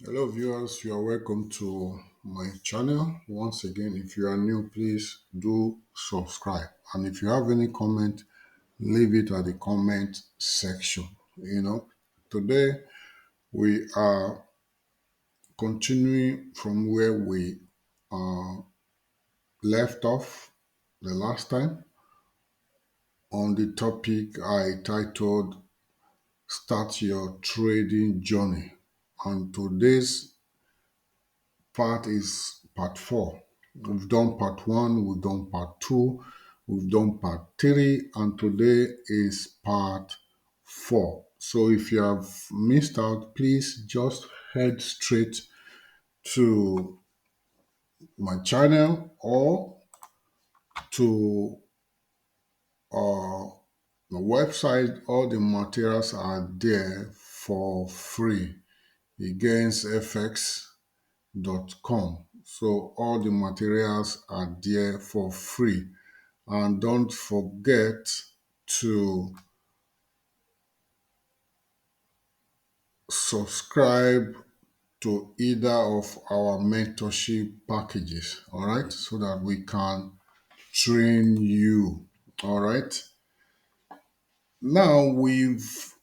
Hello, viewers. You are welcome to my channel. Once again, if you are new, please do subscribe. And if you have any comment, leave it at the comment section. Today we are continuing from where we left off the last time on the topic I titled Start Your Trading Journey. And today's part is part four. We've done part one, we've done part two, we've done part three, and today is part four. So if you have missed out, please just head straight to my channel or to uh, the website. All the materials are there for free againstfx.com. So all the materials are there for free. And don't forget to subscribe to either of our mentorship packages, all right, so that we can train you, all right. Now we've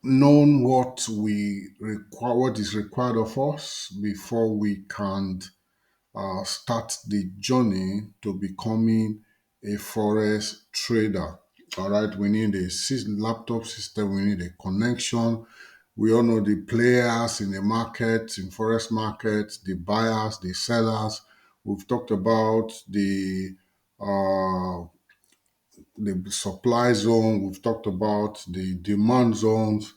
known what is required of us before we can start the journey to becoming a forex trader. All right, we need a laptop system, we need a connection. We all know the players in the market, in forex market, the buyers, the sellers. We've talked about uh, the supply zone. We've talked about the demand zones,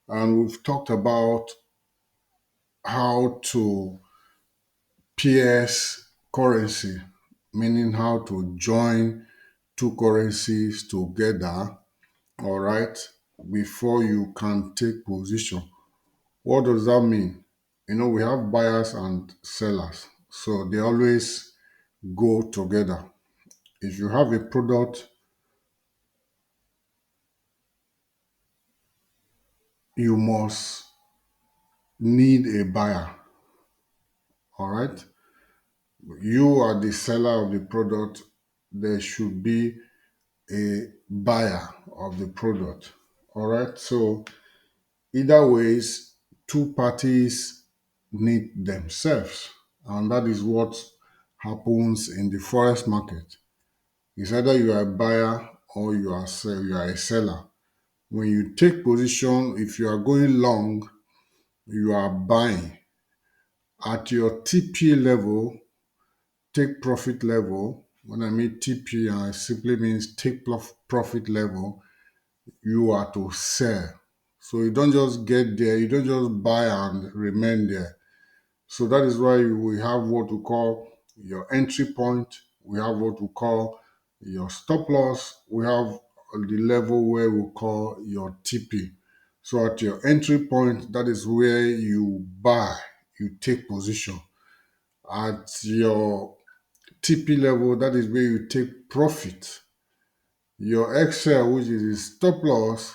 and we've talked about how to pierce currency, meaning how to join two currencies together, all right, before you can take position. What does that mean? We have buyers and sellers, so they always go together. If you have a product, you must need a buyer, all right? You are the seller of the product, there should be a buyer of the product, all right? So either ways, two parties need themselves, and that is what happens in the forex market. It's either you are a buyer or you are a seller. When you take position, if you are going long, you are buying. At your TP level, take profit level, when I mean TP, I simply means take profit level, you are to sell. So you don't just get there, you don't just buy and remain there. So that is why we have what we call your entry point, we have what we call your stop loss, we have the level where we call your TP. So at your entry point, that is where you buy, you take position. At your TP level, that is where you take profit. Your Excel, which is the stop loss,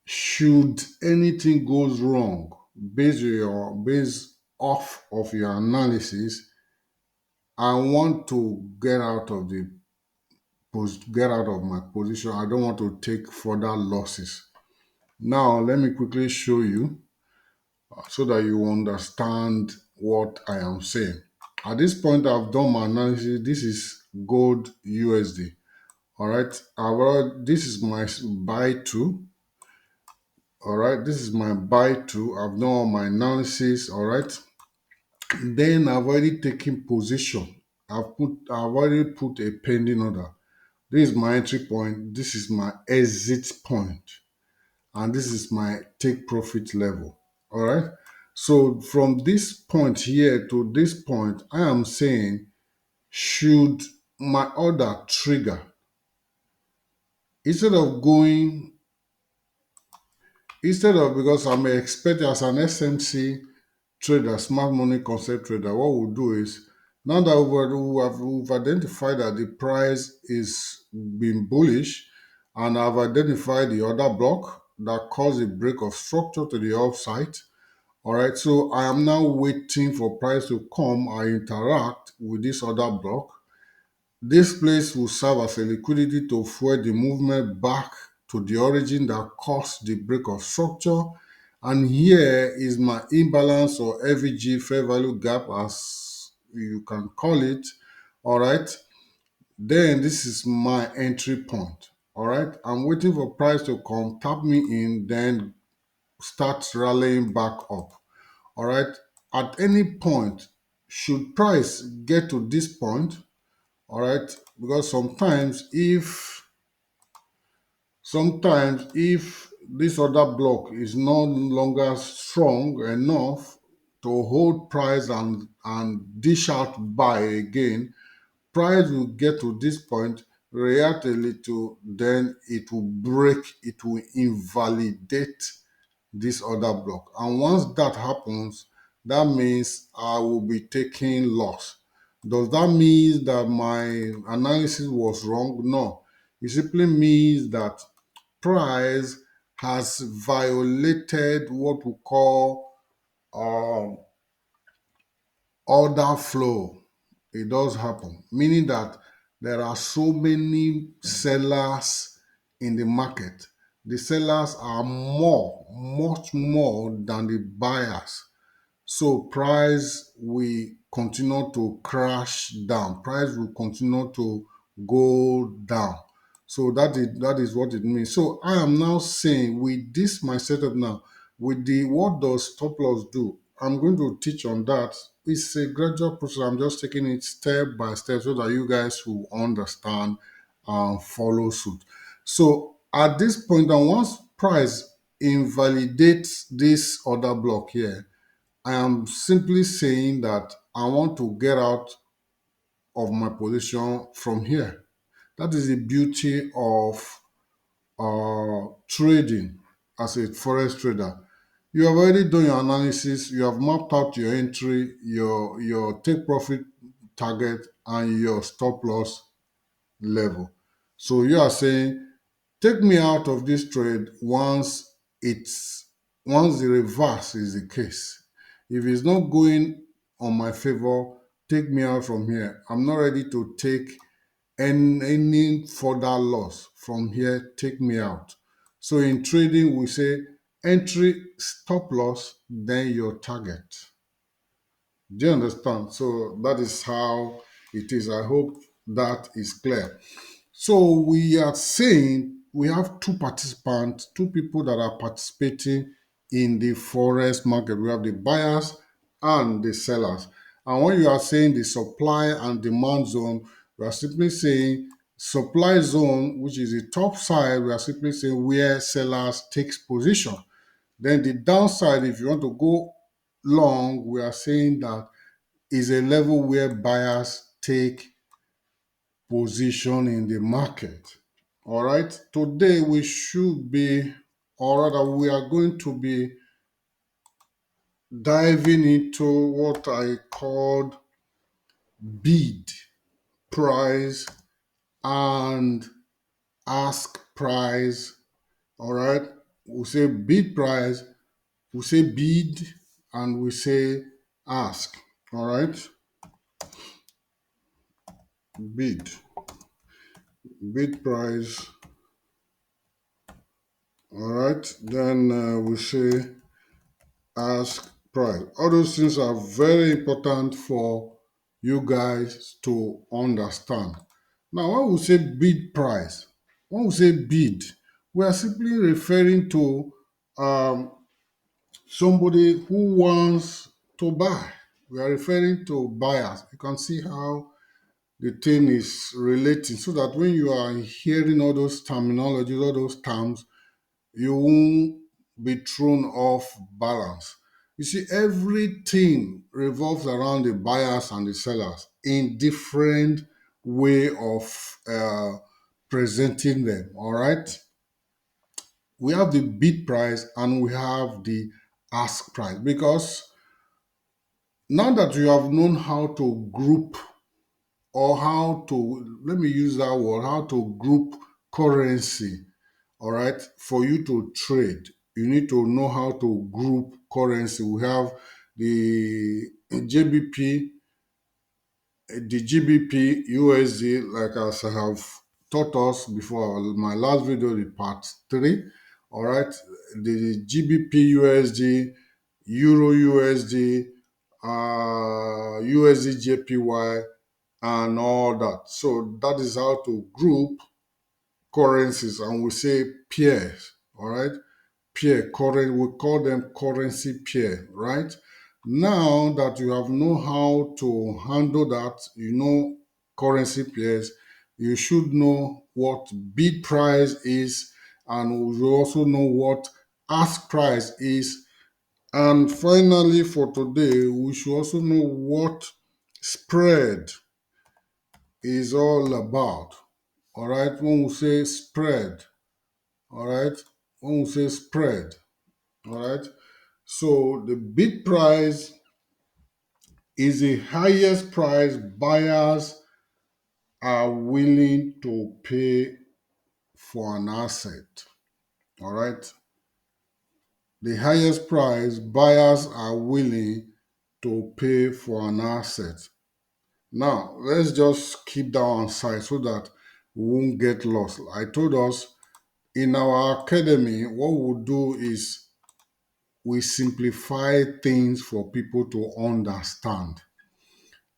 should anything goes wrong based off of your analysis, I want to get out of my position. I don't want to take further losses. Now let me quickly show you so that you understand what I am saying. At this point, I've done my analysis. This is gold USD. All right. This is my buy to. All right. This is my buy to. I've done all my analysis. All right. Then I've already taken position. I've already put a pending order. This is my entry point. This is my exit point, and this is my take profit level. All right. So from this point here to this point, I am saying, should my order trigger, instead of going, because I'm expecting as an SMC trader, smart money concept trader, what we'll do is, now that we've identified that the price is being bullish, and I've identified the order block that caused a break of structure to the upside, All right, so I am now waiting for price to come. I interact with this other block. This place will serve as a liquidity to fuel the movement back to the origin that caused the break of structure. And here is my imbalance or FVG, fair value gap, as you can call it. All right. Then this is my entry point. All right. I'm waiting for price to come, tap me in, then start rallying back up. All right. At any point, should price get to this point, all right, because sometimes if this other block is no longer strong enough to hold price and dish out buy again, price will get to this point, react a little, then it will break, it will invalidate this other block. And once that happens, that means I will be taking loss. Does that mean that my analysis was wrong? No. It simply means that price has violated what we call um, order flow. It does happen, meaning that there are so many sellers in the market. The sellers are much more than the buyers. So price will continue to crash down. Price will continue to go down. So that is what it means. So I am now saying with this my setup now, with the what does stop loss do? I'm going to teach on that. It's a gradual process. I'm just taking it step by step so that you guys will understand and follow suit. So at this point, and once price invalidates this order block here, I am simply saying that I want to get out of my position from here. That is the beauty of trading as a forex trader. You have already done your analysis, you have mapped out your entry, your take profit target, and your stop loss level. So you are saying, take me out of this trade once the reverse is the case. If it's not going on my favor, take me out from here. I'm not ready to take any further loss from here. Take me out. So in trading, we say entry, stop loss, then your target. Do you understand? So that is how it is. I hope that is clear. So we are saying we have two participants, two people that are participating in the forex market. We have the buyers and the sellers. And when you are saying the supply and demand zone, we are simply saying supply zone, which is the top side, we are simply saying where sellers takes position. Then the downside, if you want to go long, we are saying that is a level where buyers take position in the market. All right. Today we should be, or rather, we are going to be diving into what I called bid price and ask price. All right. We say bid price, we say bid, and we say ask. All right. Bid, bid price. All right. Then we say ask price. All those things are very important for you guys to understand. Now, when we say bid price, when we say bid, we are simply referring to um, somebody who wants to buy. We are referring to buyers. You can see how the thing is relating so that when you are hearing all those terminologies, all those terms, you won't be thrown off balance. You see, everything revolves around the buyers and the sellers in different way of presenting them. All right, we have the bid price and we have the ask price because now that you have known how to group or how to, let me use that word, how to group currency, all right, for you to trade. you need to know how to group currency. We have the JBP, the GBP, USD, like as I have taught us before, my last video, the part three. All right, the GBP USD, Euro USD, USD JPY, and all that. So that is how to group currencies, and we say pairs. All right, pair current, we call them currency pair, right? Now that you have know how to handle that, you know currency pairs, you should know what bid price is, and you also know what ask price is. And finally, for today, we should also know what spread is all about. All right, when we say spread, all right, when we say spread, all right. So the bid price is the highest price buyers are willing to pay for an asset. All right. The highest price buyers are willing to pay for an asset. Now, let's just keep that on side so that we won't get lost. I told us in our academy, what we'll do is we simplify things for people to understand.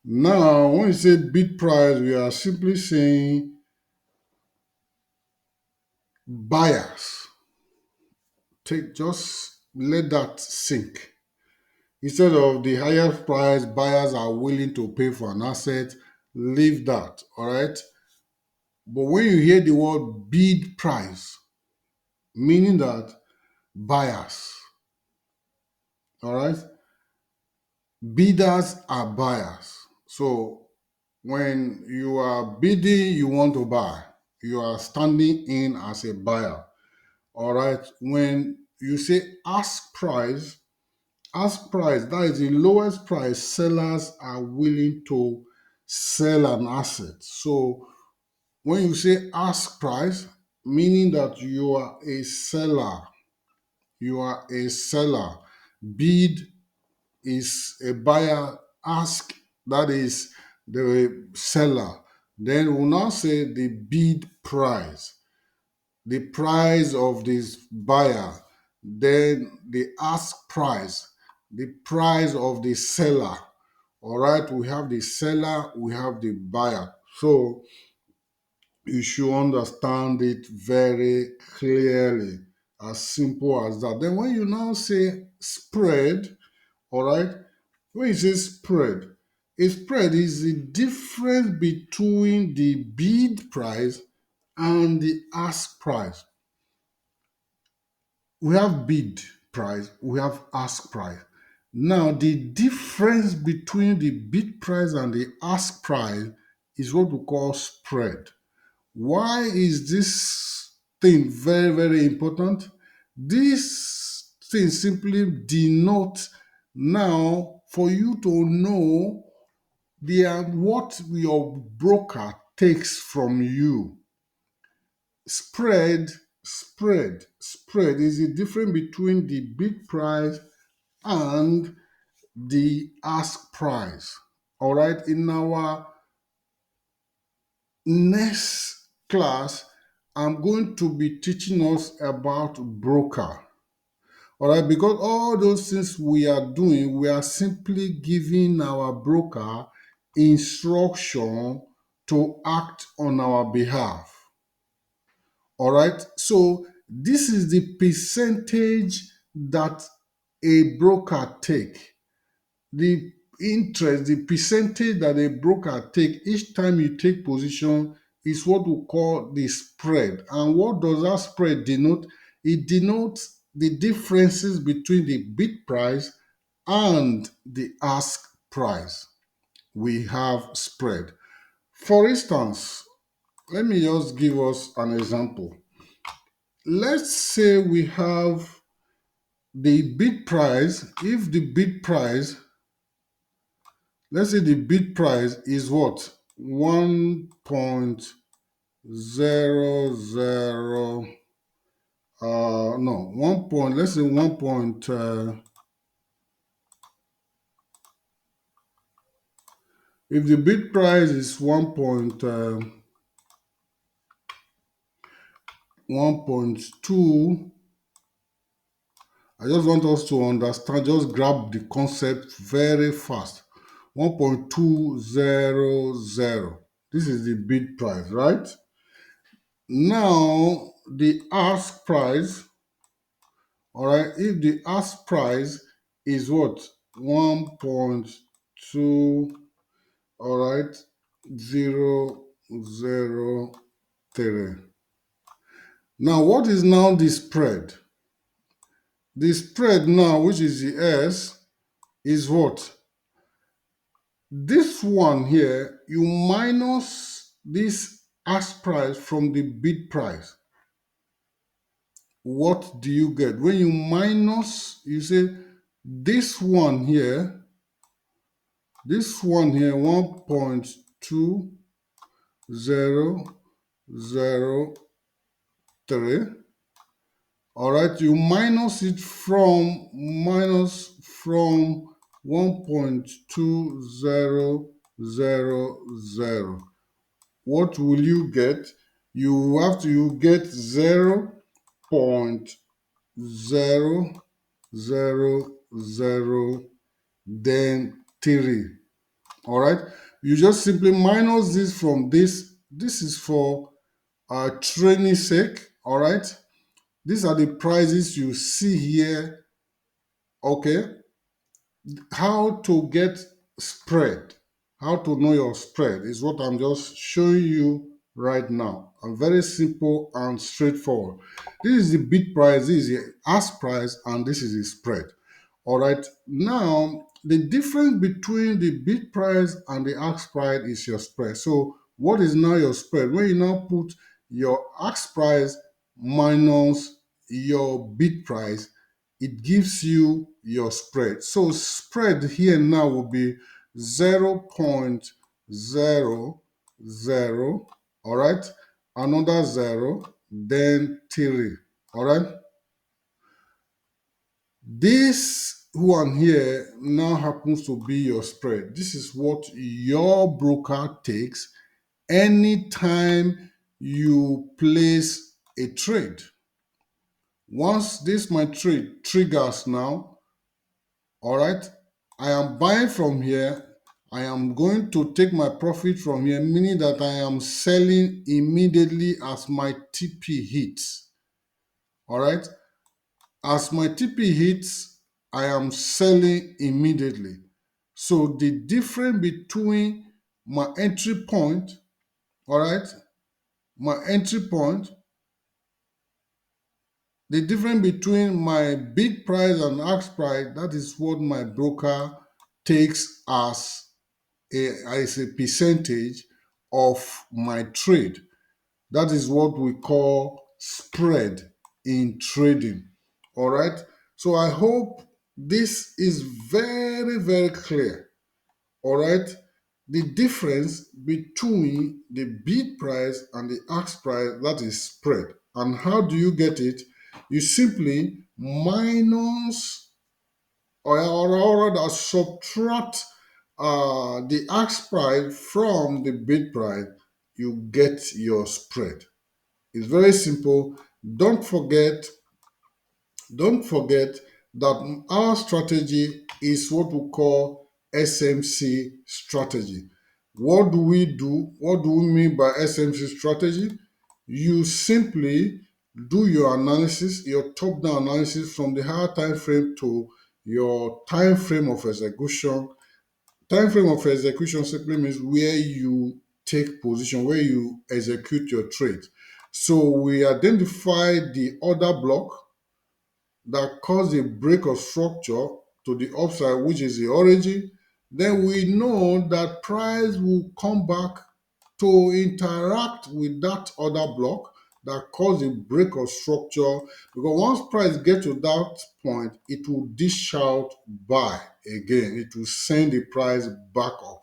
Now, when you say bid price, we are simply saying buyers. Just let that sink. Instead of the highest price buyers are willing to pay for an asset, leave that. All right. But when you hear the word bid price, meaning that buyers, all right, bidders are buyers. So when you are bidding, you want to buy, you are standing in as a buyer. All right. When you say ask price, that is the lowest price sellers are willing to sell an asset. So when you say ask price, meaning that you are a seller, you are a seller. Bid is a buyer, ask, that is the seller. Then we'll now say the bid price, the price of this buyer, then the ask price, the price of the seller. All right, we have the seller, we have the buyer. So you should understand it very clearly, as simple as that. Then when you now say spread, all right, when you say spread, a spread is the difference between the bid price and the ask price. We have bid price, we have ask price. Now, the difference between the bid price and the ask price is what we call spread. Why is this thing very, very important? This thing simply denotes now for you to know what your broker takes from you. Spread is the difference between the bid price and the ask price. All right, in our next class, I'm going to be teaching us about broker. All right, because all those things we are doing, we are simply giving our broker instruction to act on our behalf. All right. So this is the percentage that a broker take. The interest, the percentage that a broker take each time you take position is what we call the spread. And what does that spread denote? It denotes the differences between the bid price and the ask price. We have spread. For instance, let me just give us an example. Let's say we have the bid price. If the bid price, let's say the bid price is what? 1.00 no, 1 point, let's say 1 point, if the bid price is 1.2, I just want us to understand, just grab the concept very fast. 1.200. This is the bid price, right? Now, the ask price, all right, if the ask price is what? 1.2, all right, 003. Now, what is now the spread? The spread now, which is the S, is what? This one here, you minus this ask price from the bid price. What do you get? When you minus, you say this one here, 1.2003. All right, you minus from 1.2000. What will you get? You get 0.000, then 3. All right, you just simply minus this from this. This is for training sake. All right, these are the prices you see here. Okay, how to get spread, how to know your spread is what I'm just showing you right now. And very simple and straightforward. This is the bid price, this is the ask price, and this is the spread. All right, now the difference between the bid price and the ask price is your spread. So what is now your spread? When you now put your ask price minus your bid price, it gives you your spread. So spread here now will be 0.00, all right, another 0, then 3, all right. This one here now happens to be your spread. This is what your broker takes anytime you place a trade. Once this my trade triggers now, all right, I am buying from here. I am going to take my profit from here, meaning that I am selling immediately as my TP hits. All right, as my TP hits, I am selling immediately. So the difference between my entry point, all right, my entry point, the difference between my bid price and ask price, that is what my broker takes as a percentage of my trade. That is what we call spread in trading. All right. So I hope this is very, very clear. All right. The difference between the bid price and the ask price, that is spread. And how do you get it? You simply minus or rather subtract the ask price from the bid price, you get your spread. It's very simple. Don't forget, don't forget that our strategy is what we call SMC strategy. What do we do? What do we mean by SMC strategy? You simply do your analysis, your top-down analysis from the higher time frame to your time frame of execution. Time frame of execution simply means where you take position, where you execute your trade. So we identify the order block that caused a break of structure to the upside, which is the origin. Then we know that price will come back to interact with that order block that caused a break of structure, because once price get to that point, it will dish out buy again. It will send the price back up.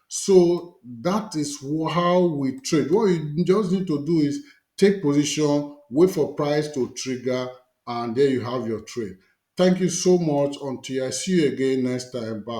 So that is how we trade. What you just need to do is take position wait for price to trigger, and there you have your trade. Thank you so much. Until I see you again next time. Bye.